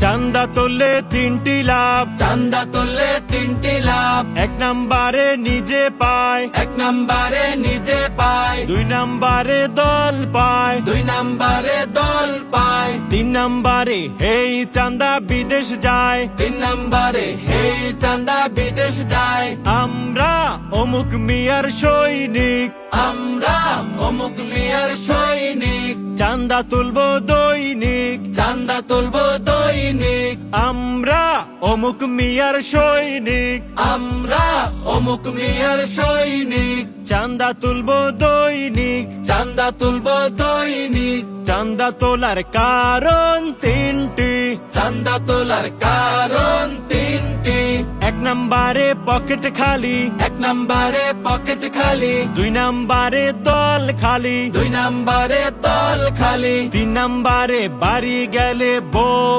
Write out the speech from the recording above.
চান্দা তুললে 3টি লাভ, চান্দা তুললে 3টি লাভ। 1 নম্বরে নিজে পায়, 1 নম্বরে নিজে পায়, 2 নম্বরে দল পায়, 2 নম্বরে দল পায়, 3 নম্বরে এই চান্দা বিদেশ যায়। 3 নম্বরে এই চান্দা বিদেশ যায়। আমরা অমুক মিয়ার সৈনিক, আমরা অমুক মিয়ার সৈনিক, চান্দা তুলবো দৈনিক। চান্দা তুলবো দৈনিক। আমরা অমুক মিয়ার সৈনিক, আমরা অমুক মিয়ার সৈনিক, চান্দা তুলবো দৈনিক। চান্দা তুলবো দৈনিক। চান্দা তোলার কারণ 3টি, চান্দা তোলার কারণ 3টি। 1 নম্বরে পকেট খালি, 1 নম্বরে পকেট খালি, 2 নম্বরে দল খালি, 2 নম্বরে দল খালি, 3 নম্বরে বাড়ি গেলে বউ